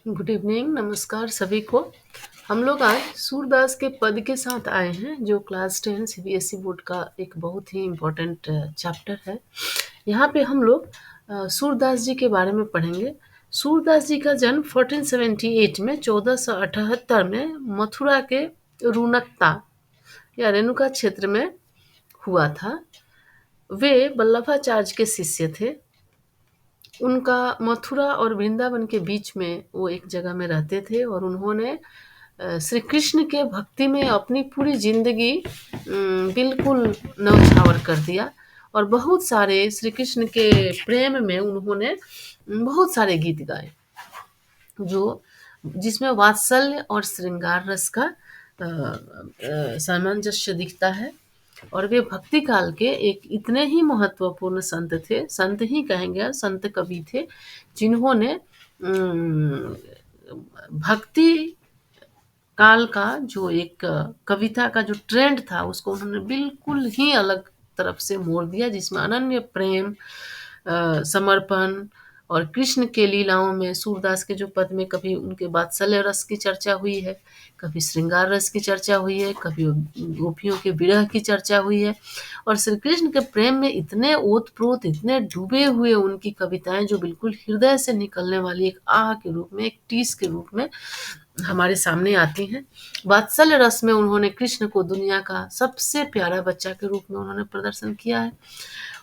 Good evening, नमस्कार सभी को। हम लोग आज सूरदास के पद के साथ आए हैं, जो क्लास 10 सीबीएसई बोर्ड का एक बहुत ही इम्पोर्टेंट चैप्टर है। यहाँ पे हम लोग सूरदास जी के बारे में पढ़ेंगे। सूरदास जी का जन्म 1478 में 1478 में मथुरा के रूनकता या रेणुका क्षेत्र में हुआ था। वे वल्लभाचार्य के शिष्य थे। उनका मथुरा और वृंदावन के बीच में वो एक जगह में रहते थे और उन्होंने श्री कृष्ण के भक्ति में अपनी पूरी जिंदगी बिल्कुल न्यौछावर कर दिया और बहुत सारे श्री कृष्ण के प्रेम में उन्होंने बहुत सारे गीत गाए, जो जिसमें वात्सल्य और श्रृंगार रस का सामंजस्य दिखता है। और वे भक्ति काल के एक इतने ही महत्वपूर्ण संत थे, संत ही कहेंगे, संत कवि थे, जिन्होंने भक्ति काल का जो एक कविता का जो ट्रेंड था उसको उन्होंने बिल्कुल ही अलग तरफ से मोड़ दिया, जिसमें अनन्य प्रेम, समर्पण और कृष्ण के लीलाओं में सूरदास के जो पद में कभी उनके वात्सल्य रस की चर्चा हुई है, कभी श्रृंगार रस की चर्चा हुई है, कभी गोपियों के विरह की चर्चा हुई है। और श्री कृष्ण के प्रेम में इतने ओतप्रोत, इतने डूबे हुए उनकी कविताएं, जो बिल्कुल हृदय से निकलने वाली एक आह के रूप में, एक टीस के रूप में हमारे सामने आती हैं। वात्सल्य रस में उन्होंने कृष्ण को दुनिया का सबसे प्यारा बच्चा के रूप में उन्होंने प्रदर्शन किया है।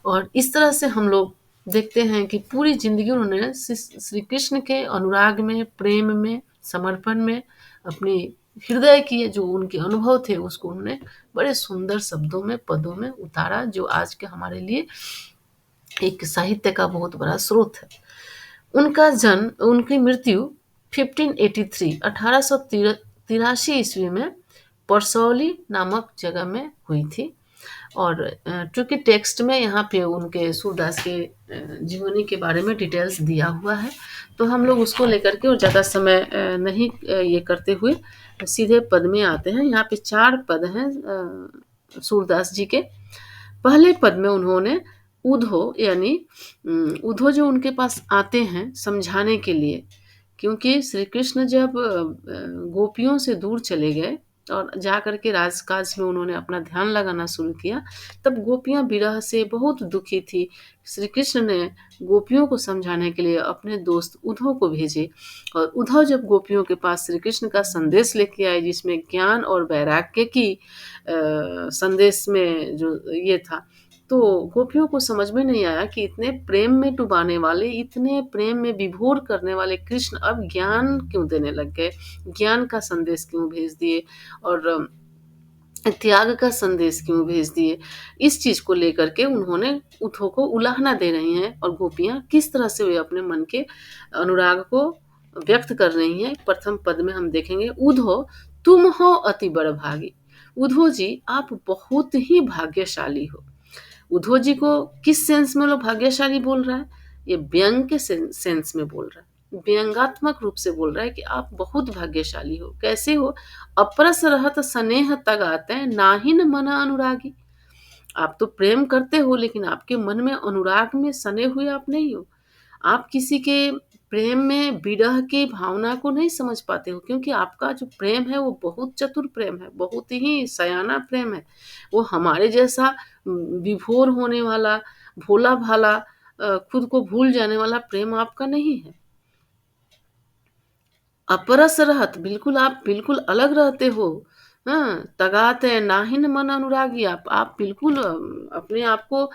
और इस तरह से हम लोग देखते हैं कि पूरी जिंदगी उन्होंने श्री कृष्ण के अनुराग में, प्रेम में, समर्पण में अपनी हृदय की जो उनके अनुभव थे उसको उन्होंने बड़े सुंदर शब्दों में, पदों में उतारा, जो आज के हमारे लिए एक साहित्य का बहुत बड़ा स्रोत है। उनकी मृत्यु 1583 1883 ईस्वी में परसौली नामक जगह में हुई थी। और चूंकि टेक्स्ट में यहाँ पे उनके सूरदास के जीवनी के बारे में डिटेल्स दिया हुआ है, तो हम लोग उसको लेकर के और ज़्यादा समय नहीं ये करते हुए सीधे पद में आते हैं। यहाँ पे 4 पद हैं सूरदास जी के। पहले पद में उन्होंने उधो यानी उधो जो उनके पास आते हैं समझाने के लिए, क्योंकि श्री कृष्ण जब गोपियों से दूर चले गए और जा कर के राजकाज में उन्होंने अपना ध्यान लगाना शुरू किया, तब गोपियां विरह से बहुत दुखी थी। श्री कृष्ण ने गोपियों को समझाने के लिए अपने दोस्त उद्धव को भेजे और उद्धव जब गोपियों के पास श्री कृष्ण का संदेश लेके आए, जिसमें ज्ञान और वैराग्य की संदेश में जो ये था, तो गोपियों को समझ में नहीं आया कि इतने प्रेम में डुबाने वाले, इतने प्रेम में विभोर करने वाले कृष्ण अब ज्ञान क्यों देने लग गए, ज्ञान का संदेश क्यों भेज दिए और त्याग का संदेश क्यों भेज दिए। इस चीज को लेकर के उन्होंने उद्धव को उलाहना दे रही हैं और गोपियां किस तरह से वे अपने मन के अनुराग को व्यक्त कर रही हैं। प्रथम पद में हम देखेंगे, उद्धव तुम हो अति बड़भागी। उद्धव जी आप बहुत ही भाग्यशाली हो। उद्धव जी को किस सेंस में लोग भाग्यशाली बोल रहा है? ये व्यंग के सेंस में बोल रहा है, व्यंगात्मक रूप से बोल रहा है कि आप बहुत भाग्यशाली हो। कैसे हो? अपरस रहत स्नेह तगाते नाहिन मन अनुरागी। आप तो प्रेम करते हो, लेकिन आपके मन में अनुराग में सने हुए आप नहीं हो। आप किसी के प्रेम में विरह की भावना को नहीं समझ पाते हो, क्योंकि आपका जो प्रेम है वो बहुत चतुर प्रेम है, बहुत ही सयाना प्रेम है। वो हमारे जैसा विभोर होने वाला, भोला भाला, खुद को भूल जाने वाला प्रेम आपका नहीं है। अपरस रहत, बिल्कुल आप बिल्कुल अलग रहते हो। हाँ, तगात है नाहिन मन अनुरागी। आप बिल्कुल अपने आप को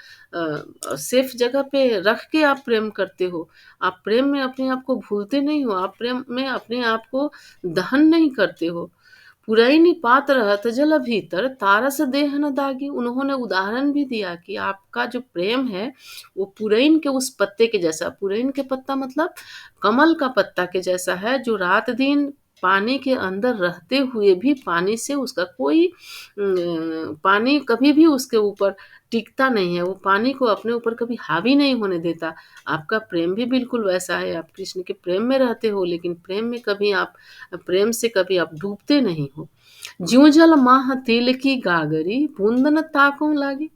सेफ जगह पे रख के आप प्रेम करते हो। आप प्रेम में अपने आप को भूलते नहीं हो, आप प्रेम में अपने आप को दहन नहीं करते हो। पुरैनी पात रहत जल भीतर तारस देह न दागी। उन्होंने उदाहरण भी दिया कि आपका जो प्रेम है वो पुरैन के उस पत्ते के जैसा, पुरैन के पत्ता मतलब कमल का पत्ता के जैसा है, जो रात दिन पानी के अंदर रहते हुए भी पानी से उसका कोई पानी कभी भी उसके ऊपर टिकता नहीं है, वो पानी को अपने ऊपर कभी हावी नहीं होने देता। आपका प्रेम भी बिल्कुल वैसा है। आप कृष्ण के प्रेम में रहते हो, लेकिन प्रेम से कभी आप डूबते नहीं हो। ज्यों जल माह तिल की गागरी बूंद न ताको लागी।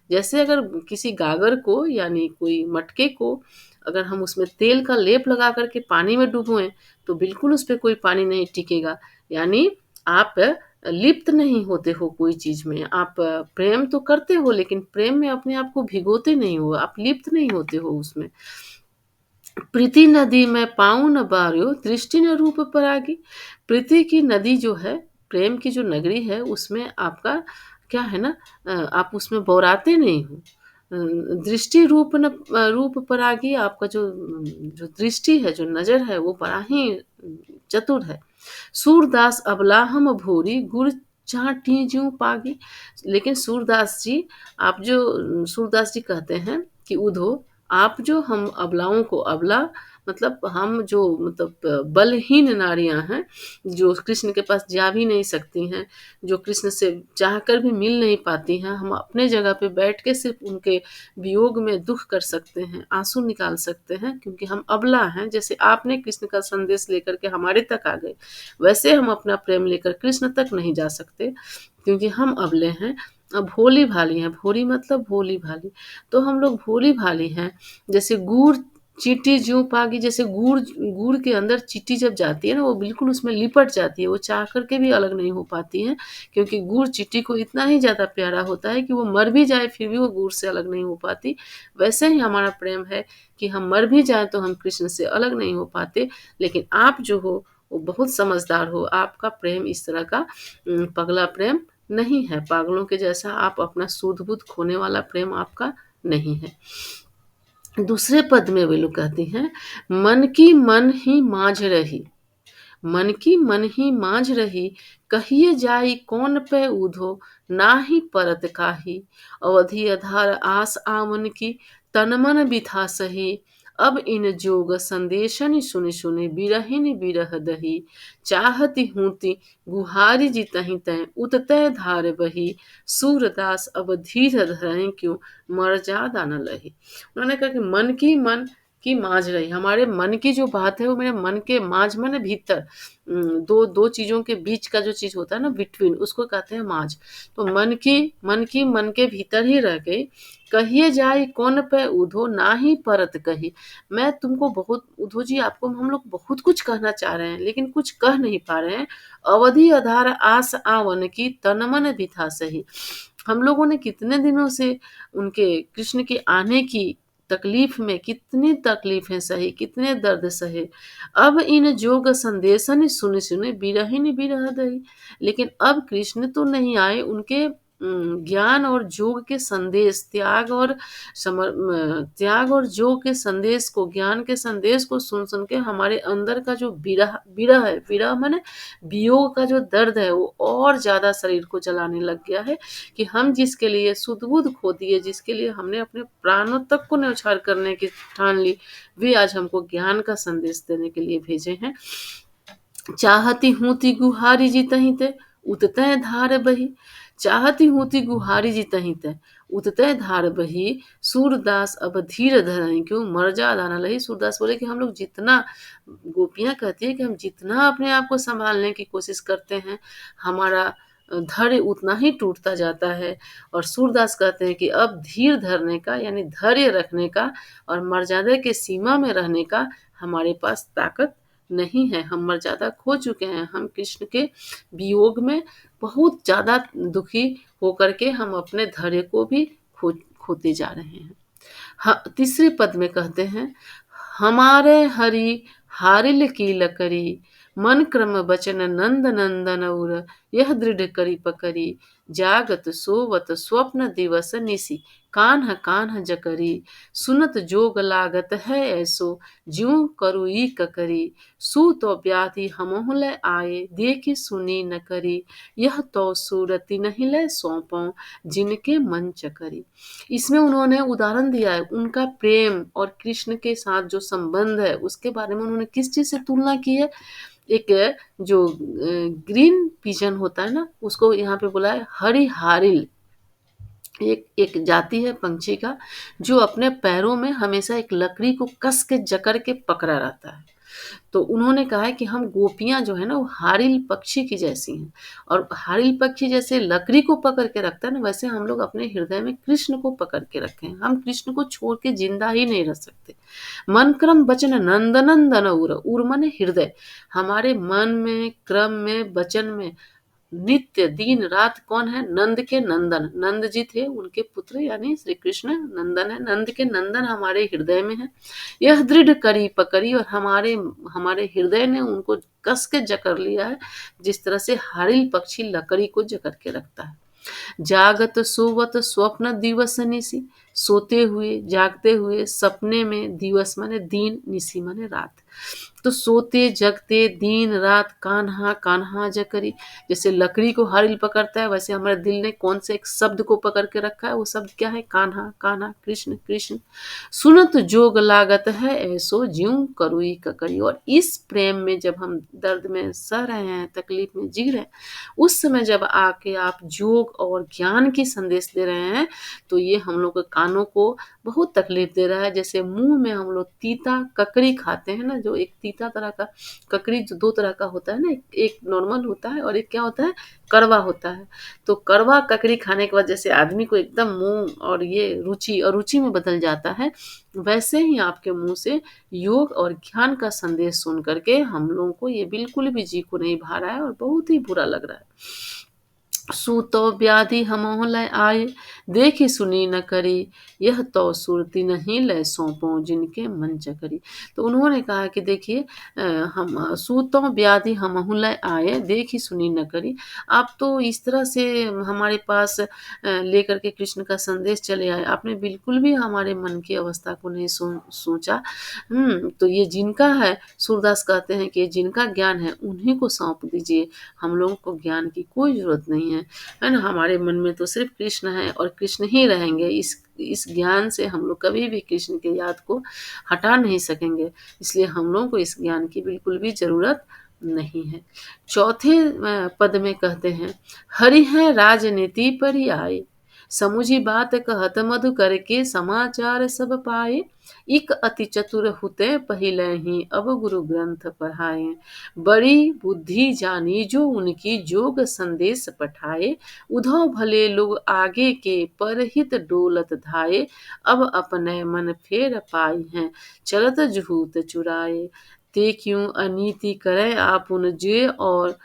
जैसे अगर किसी गागर को यानी कोई मटके को अगर हम उसमें तेल का लेप लगा करके पानी में डुबोएँ, तो बिल्कुल उस पे कोई पानी नहीं टिकेगा। यानी आप लिप्त नहीं होते हो कोई चीज़ में। आप प्रेम तो करते हो, लेकिन प्रेम में अपने आप को भिगोते नहीं हो, आप लिप्त नहीं होते हो उसमें। प्रीति नदी में पाँव न बार्यो, दृष्टि न रूप परागी। प्रीति की नदी जो है, प्रेम की जो नगरी है, उसमें आपका क्या है ना, आप उसमें बौराते नहीं हो। दृष्टि रूप परागी, आपका जो दृष्टि है, जो नज़र है, वो बड़ा ही चतुर है। सूरदास अबला भोरी, गुर चाटी ज्यों पागी। लेकिन सूरदास जी, आप जो सूरदास जी कहते हैं कि उधो, आप जो हम अबलाओं को, अबला मतलब हम जो मतलब बलहीन नारियां हैं, जो कृष्ण के पास जा भी नहीं सकती हैं, जो कृष्ण से चाहकर भी मिल नहीं पाती हैं, हम अपने जगह पे बैठ के सिर्फ उनके वियोग में दुख कर सकते हैं, आंसू निकाल सकते हैं, क्योंकि हम अबला हैं। जैसे आपने कृष्ण का संदेश लेकर के हमारे तक आ गए, वैसे हम अपना प्रेम लेकर कृष्ण तक नहीं जा सकते, क्योंकि हम अबले हैं। अब भोली भाली हैं, भोली मतलब भोली भाली, तो हम लोग भोली भाली हैं। जैसे गुड़ चींटी ज्यों पागी, जैसे गुड़ गुड़ के अंदर चींटी जब जाती है ना, वो बिल्कुल उसमें लिपट जाती है, वो चाह करके भी अलग नहीं हो पाती है, क्योंकि गुड़ चींटी को इतना ही ज़्यादा प्यारा होता है कि वो मर भी जाए फिर भी वो गुड़ से अलग नहीं हो पाती। वैसे ही हमारा प्रेम है कि हम मर भी जाएं तो हम कृष्ण से अलग नहीं हो पाते। लेकिन आप जो हो, वो बहुत समझदार हो, आपका प्रेम इस तरह का पगला प्रेम नहीं है, पागलों के जैसा आप अपना सूध बुद्ध खोने वाला प्रेम आपका नहीं है। दूसरे पद में वे लोग कहती हैं, मन की मन ही माझ रही, मन की मन ही माझ रही, कहिए जाई कौन पे ऊधो, नाही परत काही। अवधि अधार आस आवन की, तन मन बिथा सही। अब इन जोग संदेशन सुनि सुनि, बिरहिन बिरह दही। चाहती हूति गुहारी जितहि तै, उततै धार बही। सूरदास अब धीर धरहि क्यों, मर जादा न लही। उन्होंने कहा कि मन की मन की माझ रही, हमारे मन की जो बात है वो मेरे मन के माझ में भीतर, दो दो चीजों के बीच का जो चीज होता है ना, बिटवीन, उसको कहते हैं माझ। तो मन की मन के भीतर ही रह गई। कहिए जाए कौन पे उधो, ना ही परत कही। मैं तुमको बहुत, उधो जी आपको हम लोग बहुत कुछ कहना चाह रहे हैं, लेकिन कुछ कह नहीं पा रहे हैं। अवधि आधार आस आवन की, तन मन बिथा सही। हम लोगों ने कितने दिनों से उनके कृष्ण के आने की तकलीफ में, कितनी तकलीफें सही, कितने दर्द सहे। अब इन जोग संदेशन सुनि सुनि, बिरहिन बिरह दही। लेकिन अब कृष्ण तो नहीं आए, उनके ज्ञान और जोग के संदेश, त्याग और जोग के संदेश को, ज्ञान के संदेश को सुन सुन के हमारे अंदर का जो विरह विरह है, विरह माने वियोग का जो दर्द है, वो और ज्यादा शरीर को जलाने लग गया है, कि हम जिसके लिए सुध बुध खो दिए, जिसके लिए हमने अपने प्राणों तक को न्यौछावर करने की ठान ली, वे आज हमको ज्ञान का संदेश देने के लिए भेजे हैं। चाहती हूँ ती गुहारी जी तहीं ते, उततै धार बही। चाहती हूँ ती गुहारी जी तहीं ते, उततै धार बही। सूरदास अब धीर धरहि क्यों, मर जा दाना लही। सूरदास बोले कि हम लोग जितना, गोपियां कहती है कि हम जितना अपने आप को संभालने की कोशिश करते हैं, हमारा धैर्य उतना ही टूटता जाता है। और सूरदास कहते हैं कि अब धीर धरने का, यानी धैर्य रखने का और मर्यादा के सीमा में रहने का हमारे पास ताकत नहीं है। हम मर्यादा खो चुके हैं, हम कृष्ण के वियोग में बहुत ज़्यादा दुखी होकर के हम अपने धैर्य को भी खोते जा रहे हैं। हाँ, तीसरे पद में कहते हैं, हमारे हरि हारिल की लकरी, मन क्रम बचन नंद नंदन उर, यह दृढ़ करी पकरी। जागत सोवत स्वप्न दिवस निसी, कान्ह कान्ह जकरी। सुनत जोग लागत है ऐसो, ज्यों करुई ककरी। सू तो व्याधि हमहु ले आए, देखी सुनी न करी। यह तो सूरति नहीं ले सौंपो, जिनके मन चकरी। इसमें उन्होंने उदाहरण दिया है, उनका प्रेम और कृष्ण के साथ जो संबंध है उसके बारे में उन्होंने किस चीज से तुलना की है। एक जो ग्रीन पिजन होता है ना, उसको यहाँ पे बोला है हरिहारिल। एक एक जाति है पंछी का, जो अपने पैरों में हमेशा एक लकड़ी को कस के जकड़ के पकड़ा रहता है। तो उन्होंने कहा है कि हम गोपियाँ जो है ना वो हारिल पक्षी की जैसी हैं, और हारिल पक्षी जैसे लकड़ी को पकड़ के रखता है ना, वैसे हम लोग अपने हृदय में कृष्ण को पकड़ के रखे हैं। हम कृष्ण को छोड़ के जिंदा ही नहीं रह सकते। मन क्रम वचन नंद नंदन उर माने हृदय। हमारे मन में, क्रम में, वचन में नित्य दिन रात कौन है? नंद के नंदन। नंद जी थे, उनके पुत्र यानी श्री कृष्ण नंदन है। नंद के नंदन हमारे हृदय में है। यह दृढ़ करी पकड़ी, और हमारे हमारे हृदय ने उनको कस के जकड़ लिया है, जिस तरह से हारिल पक्षी लकड़ी को जकड़ के रखता है। जागत सोवत स्वप्न दिवस निसी, सोते हुए, जागते हुए, सपने में, दिवस माने दिन, निसी माने रात। तो सोते जगते दिन रात कान्हा कान्हा जकरी, जैसे लकड़ी को हारिल पकड़ता है, वैसे हमारे दिल ने कौन से एक शब्द को पकड़ के रखा है? वो शब्द क्या है? कान्हा कान्हा, कृष्ण कृष्ण। सुनत जोग लागत है, ऐसो ज्यों करुई ककरी। और इस प्रेम में जब हम दर्द में सह रहे हैं, तकलीफ में जी रहे हैं, उस समय जब आके आप योग और ज्ञान की संदेश दे रहे हैं, तो ये हम लोग के कानों को बहुत तकलीफ दे रहा है। जैसे मुंह में हम लोग तीता ककड़ी खाते हैं ना, जो एक तीता तरह का ककड़ी, जो दो तरह का होता है ना, एक नॉर्मल होता है और एक क्या होता है? कड़वा होता है। तो कड़वा ककड़ी खाने के बाद जैसे आदमी को एकदम मुंह और ये रुचि अरुचि में बदल जाता है, वैसे ही आपके मुंह से योग और ज्ञान का संदेश सुन करके हम लोगों को ये बिल्कुल भी जी को नहीं भा रहा है और बहुत ही बुरा लग रहा है। सूतो व्याधि हमहु लय आए, देखी सुनी न करी, यह तो सुरती नहीं लय सौंपो जिनके मन चकरी। तो उन्होंने कहा कि देखिए, हम सूतो व्याधि हमहु लय आए, देखी सुनी न करी। आप तो इस तरह से हमारे पास लेकर के कृष्ण का संदेश चले आए, आपने बिल्कुल भी हमारे मन की अवस्था को नहीं सोचा। तो ये जिनका है, सूरदास कहते हैं कि जिनका ज्ञान है उन्हीं को सौंप दीजिए, हम लोगों को ज्ञान की कोई जरूरत नहीं है ना। हमारे मन में तो सिर्फ कृष्ण है और कृष्ण ही रहेंगे। इस ज्ञान से हम लोग कभी भी कृष्ण के याद को हटा नहीं सकेंगे, इसलिए हम लोगों को इस ज्ञान की बिल्कुल भी जरूरत नहीं है। चौथे पद में कहते हैं, हरि है राजनीति पर ही आए, समुझी बात कहत मधु करके समाचार सब पाए, इक अति चतुर हुते पहिले ही अब गुरु ग्रंथ पढ़ाए, बड़ी बुद्धि जानी जो उनकी जोग संदेश पठाए, उधो भले लोग आगे के परहित डोलत धाये, अब अपने मन फेर पाई हैं चलत जुहूत चुराए, ते क्यों अनीति करे आपुन जे और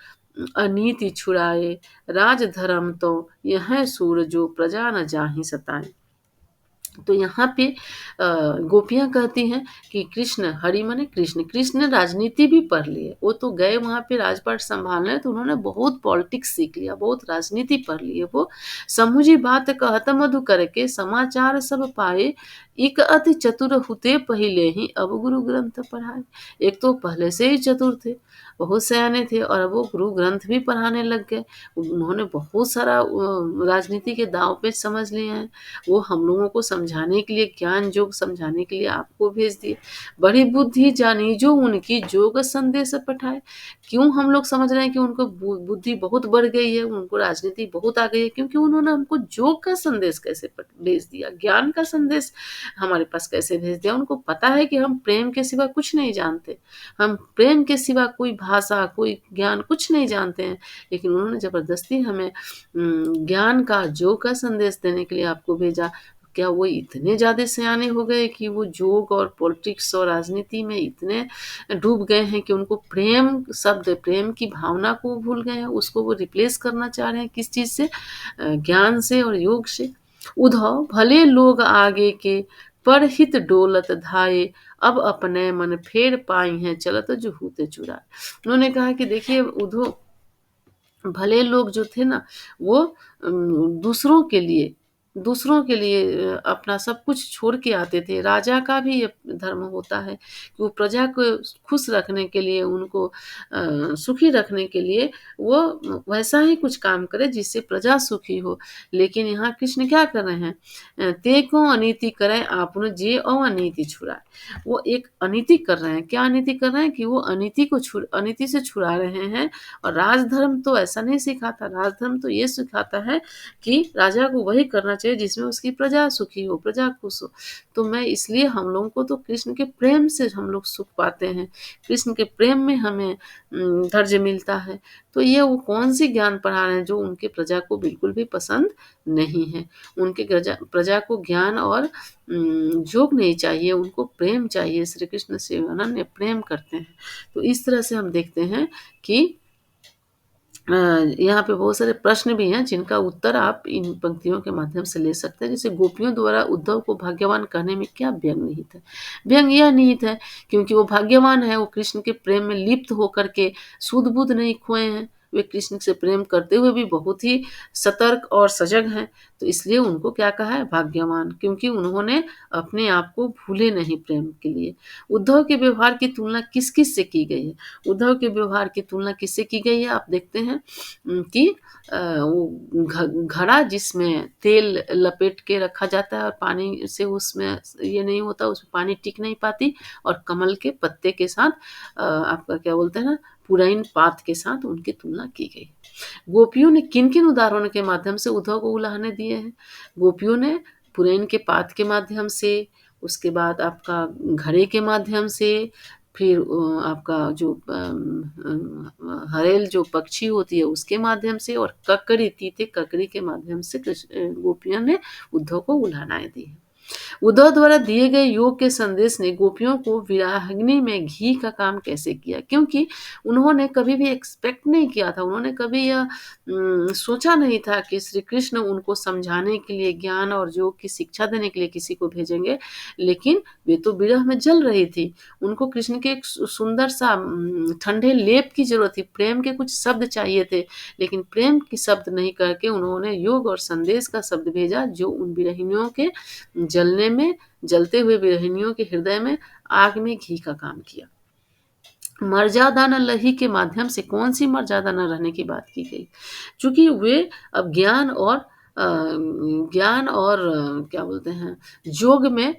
अनीति छुड़ाए, राज धर्म तो यह सूर जो प्रजा न जाहि सताए। तो यहाँ पे गोपियाँ कहती हैं कि कृष्ण, हरि माने कृष्ण, कृष्ण ने राजनीति भी पढ़ ली है। वो तो गए वहाँ पे राजपाट संभालने, तो उन्होंने बहुत पॉलिटिक्स सीख लिया, बहुत राजनीति पढ़ ली है। वो समूझी बात कहत मधु करके समाचार सब पाए, इक अति चतुर हुते पहिले ही अब गुरु ग्रंथ पढ़ाए। एक तो पहले से ही चतुर थे, बहुत सयाने थे, और वो गुरु ग्रंथ भी पढ़ाने लग गए। उन्होंने बहुत सारा राजनीति के दाव पेच समझ लिए हैं। वो हम लोगों को समझाने के लिए, ज्ञान योग समझाने के लिए आपको भेज दिए। बड़ी बुद्धि जानी जो उनकी जोग संदेश पठाए। क्यों हम लोग समझ रहे हैं कि उनको बुद्धि बहुत बढ़ गई है, उनको राजनीति बहुत आ गई है? क्योंकि उन्होंने हमको योग का संदेश कैसे भेज दिया, ज्ञान का संदेश हमारे पास कैसे भेज दिया। उनको पता है कि हम प्रेम के सिवा कुछ नहीं जानते, हम प्रेम के सिवा कोई भाषा, कोई ज्ञान कुछ नहीं जानते हैं, लेकिन उन्होंने जबरदस्ती हमें ज्ञान का, योग का संदेश देने के लिए आपको भेजा। क्या वो इतने ज़्यादा सयाने हो गए कि वो योग और पॉलिटिक्स और राजनीति में इतने डूब गए हैं कि उनको प्रेम शब्द, प्रेम की भावना को भूल गए हैं, उसको वो रिप्लेस करना चाह रहे हैं किस चीज़ से? ज्ञान से और योग से। उधव भले लोग आगे के परहित डोलत धाये, अब अपने मन फेर पाई हैं चलत जुहूते चुराए। उन्होंने कहा कि देखिए, उधव भले लोग जो थे ना, वो दूसरों के लिए अपना सब कुछ छोड़ के आते थे। राजा का भी ये धर्म होता है कि वो प्रजा को खुश रखने के लिए, उनको सुखी रखने के लिए वो वैसा ही कुछ काम करे जिससे प्रजा सुखी हो। लेकिन यहाँ कृष्ण क्या कर रहे हैं? ते को अनीति करें आपन जे और अनीति छुड़ाए। वो एक अनीति कर रहे हैं। क्या अनीति कर रहे हैं? कि वो अनीति से छुड़ा रहे हैं। और राजधर्म तो ऐसा नहीं सिखाता, राजधर्म तो ये सिखाता है कि राजा को वही करना चाहिए चाहिए जिसमें उसकी प्रजा सुखी हो, प्रजा खुश हो। तो मैं इसलिए हम लोगों को तो कृष्ण के प्रेम से हम लोग सुख पाते हैं, कृष्ण के प्रेम में हमें धैर्य मिलता है। तो ये वो कौन-सी ज्ञान पढ़ा रहे हैं जो उनकी प्रजा को बिल्कुल भी पसंद नहीं है। उनके प्रजा प्रजा को ज्ञान और जोक नहीं चाहिए, उनको प्रेम चाहिए, श्री कृष्ण से अनन्य प्रेम करते हैं। तो इस तरह से हम देखते हैं कि अ, यहाँ पे बहुत सारे प्रश्न भी हैं जिनका उत्तर आप इन पंक्तियों के माध्यम से ले सकते हैं। जैसे गोपियों द्वारा उद्धव को भाग्यवान कहने में क्या व्यंग निहित है? व्यंग यह निहित है क्योंकि वो भाग्यवान है, वो कृष्ण के प्रेम में लिप्त होकर के सुध-बुध नहीं खोए हैं। वे कृष्ण से प्रेम करते हुए भी बहुत ही सतर्क और सजग हैं। तो इसलिए उनको क्या कहा है? भाग्यवान, क्योंकि उन्होंने अपने आप को भूले नहीं प्रेम के लिए। उद्धव के व्यवहार की तुलना किस-किस से की गई है? उद्धव के व्यवहार की तुलना किससे की गई है? आप देखते हैं कि वो घड़ा जिसमें तेल लपेट के रखा जाता है और पानी से उसमें ये नहीं होता, उसमें पानी टिक नहीं पाती, और कमल के पत्ते के साथ आपका क्या बोलते हैं ना, पुरैन पात के साथ उनकी तुलना की गई। गोपियों ने किन-किन उदाहरणों के माध्यम से उद्धव को उलाहने दिए हैं? गोपियों ने पुरैन के पात के माध्यम से, उसके बाद आपका घड़े के माध्यम से, फिर आपका जो हरेल जो पक्षी होती है उसके माध्यम से, और ककड़ी, तीते ककड़ी के माध्यम से गोपियों ने उद्धव को उलाहनाएँ दी हैं। उद्धव द्वारा दिए गए योग के संदेश ने गोपियों को विराहाग्नि में घी का काम कैसे किया? क्योंकि उन्होंने कभी भी एक्सपेक्ट नहीं किया था, उन्होंने कभी यह सोचा नहीं था कि श्री कृष्ण उनको समझाने के लिए, ज्ञान और योग की शिक्षा देने के लिए किसी को भेजेंगे। लेकिन वे तो विरह में जल रही थी। उनको कृष्ण के एक सुंदर सा ठंडे लेप की ज़रूरत थी, प्रेम के कुछ शब्द चाहिए थे। लेकिन प्रेम के शब्द नहीं करके उन्होंने योग और संदेश का शब्द भेजा, जो उन विरहिनियों के जलते हुए विरहिनियों के हृदय में आग में घी का काम किया। मर्यादा न लही के माध्यम से कौन-सी मर्यादा न रहने की बात की गई? चूँकि वे अब ज्ञान और क्या बोलते हैं, योग में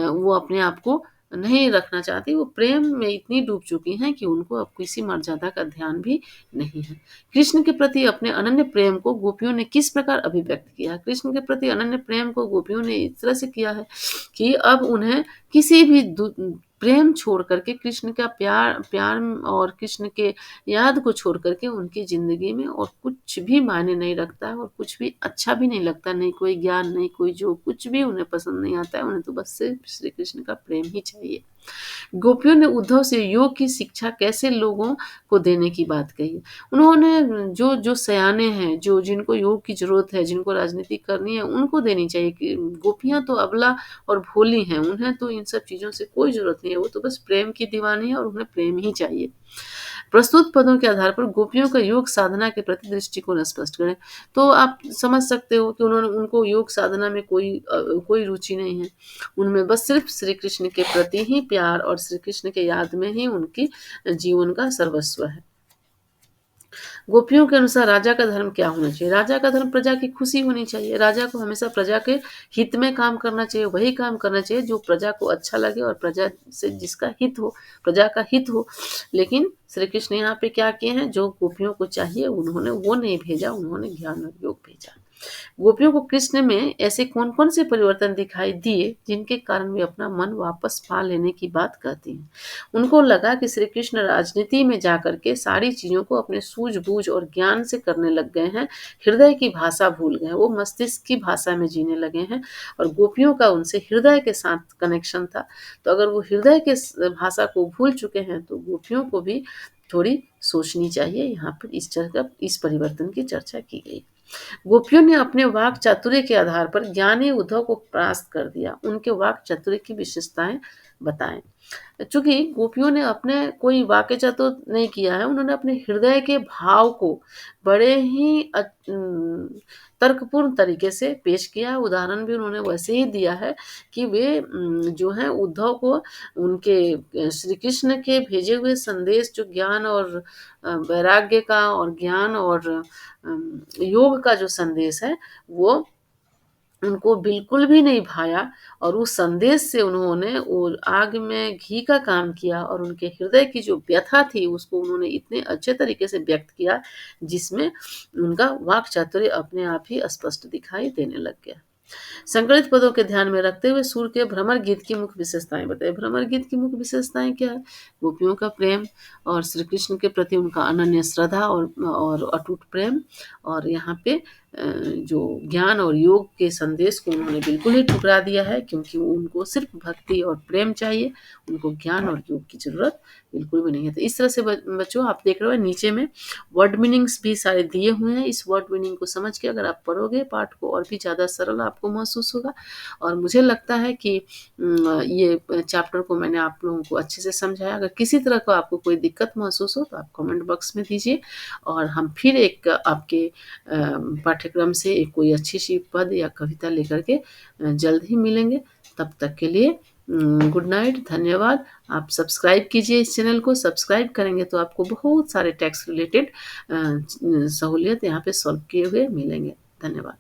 वो अपने आप को नहीं रखना चाहती, वो प्रेम में इतनी डूब चुकी हैं कि उनको अब किसी मर्यादा का ध्यान भी नहीं है। कृष्ण के प्रति अपने अनन्य प्रेम को गोपियों ने किस प्रकार अभिव्यक्त किया? कृष्ण के प्रति अनन्य प्रेम को गोपियों ने इस तरह से किया है कि अब उन्हें किसी भी प्रेम छोड़ कर के, कृष्ण का प्यार प्यार और कृष्ण के याद को छोड़ कर के उनकी ज़िंदगी में और कुछ भी मायने नहीं रखता है, और कुछ भी अच्छा भी नहीं लगता, नहीं कोई ज्ञान, नहीं कोई जो, कुछ भी उन्हें पसंद नहीं आता है, उन्हें तो बस सिर्फ़ श्री कृष्ण का प्रेम ही चाहिए। गोपियों ने उद्धव से योग की शिक्षा कैसे लोगों को देने की बात कही। उन्होंने जो जो सयाने हैं, जो जिनको योग की ज़रूरत है, जिनको राजनीति करनी है, उनको देनी चाहिए। कि गोपियाँ तो अबला और भोली हैं, उन्हें तो इन सब चीज़ों से कोई ज़रूरत नहीं है, वो तो बस प्रेम की दीवानी है और उन्हें प्रेम ही चाहिए। प्रस्तुत पदों के आधार पर गोपियों का योग साधना के प्रति दृष्टिकोण स्पष्ट करें। तो आप समझ सकते हो कि उनको योग साधना में कोई रुचि नहीं है। उनमें बस सिर्फ़ श्री कृष्ण के प्रति ही प्यार और श्री कृष्ण के याद में ही उनकी जीवन का सर्वस्व है। गोपियों के अनुसार राजा का धर्म क्या होना चाहिए? राजा का धर्म प्रजा की खुशी होनी चाहिए। राजा को हमेशा प्रजा के हित में काम करना चाहिए, वही काम करना चाहिए जो प्रजा को अच्छा लगे और प्रजा से जिसका हित हो, प्रजा का हित हो। लेकिन श्री कृष्ण यहाँ पे क्या किए हैं, जो गोपियों को चाहिए उन्होंने वो नहीं भेजा, उन्होंने ज्ञान और योग भेजा। गोपियों को कृष्ण में ऐसे कौन-कौन से परिवर्तन दिखाई दिए, जिनके कारण वे अपना मन वापस पा लेने की बात कहती हैं। उनको लगा कि श्री कृष्ण राजनीति में जाकर के सारी चीज़ों को अपने सूझ-बूझ और ज्ञान से करने लग गए हैं, हृदय की भाषा भूल गए हैं, वो मस्तिष्क की भाषा में जीने लगे हैं, और गोपियों का उनसे हृदय के साथ कनेक्शन था। तो अगर वो हृदय के भाषा को भूल चुके हैं, तो गोपियों को भी थोड़ी सोचनी चाहिए। यहाँ पर इस परिवर्तन की चर्चा की गई। गोपियों ने अपने वाक चातुर्य के आधार पर ज्ञानी उद्धव को परास्त कर दिया। उनके वाक चातुर्य की विशेषताएँ बताएँ। चूँकि गोपियों ने अपने कोई वाक्य चतुर नहीं किया है, उन्होंने अपने हृदय के भाव को बड़े ही तर्कपूर्ण तरीके से पेश किया है। उदाहरण भी उन्होंने वैसे ही दिया है कि वे जो हैं उद्धव को उनके श्री कृष्ण के भेजे हुए संदेश, जो ज्ञान और वैराग्य का और ज्ञान और योग का जो संदेश है, वो उनको बिल्कुल भी नहीं भाया, और उस संदेश से उन्होंने वो आग में घी का काम किया, और उनके हृदय की जो व्यथा थी उसको उन्होंने इतने अच्छे तरीके से व्यक्त किया, जिसमें उनका वाक् चातुर्य अपने आप ही स्पष्ट दिखाई देने लग गया। संकलित पदों के ध्यान में रखते हुए सूर के भ्रमर गीत की मुख्य विशेषताएं बताइए। भ्रमर गीत की मुख्य विशेषताएं क्या है? गोपियों का प्रेम और श्री कृष्ण के प्रति उनका अनन्य श्रद्धा और अटूट प्रेम, और यहाँ पे जो ज्ञान और योग के संदेश को उन्होंने बिल्कुल ही ठुकरा दिया है, क्योंकि उनको सिर्फ भक्ति और प्रेम चाहिए, उनको ज्ञान और योग की जरूरत बिल्कुल भी नहीं है। तो इस तरह से बच्चों आप देख रहे हो नीचे में वर्ड मीनिंग्स भी सारे दिए हुए हैं। इस वर्ड मीनिंग को समझ के अगर आप पढ़ोगे पाठ को, और भी ज़्यादा सरल आपको महसूस होगा। और मुझे लगता है कि ये चैप्टर को मैंने आप लोगों को अच्छे से समझाया। अगर किसी तरह का आपको कोई दिक्कत महसूस हो तो आप कमेंट बॉक्स में दीजिए, और हम फिर एक आपके पाठ्यक्रम से एक कोई अच्छी सी पद या कविता लेकर के जल्द ही मिलेंगे। तब तक के लिए गुड नाइट, धन्यवाद। आप सब्सक्राइब कीजिए इस चैनल को। सब्सक्राइब करेंगे तो आपको बहुत सारे टैक्स रिलेटेड सहूलियत यहाँ पे सॉल्व किए हुए मिलेंगे। धन्यवाद।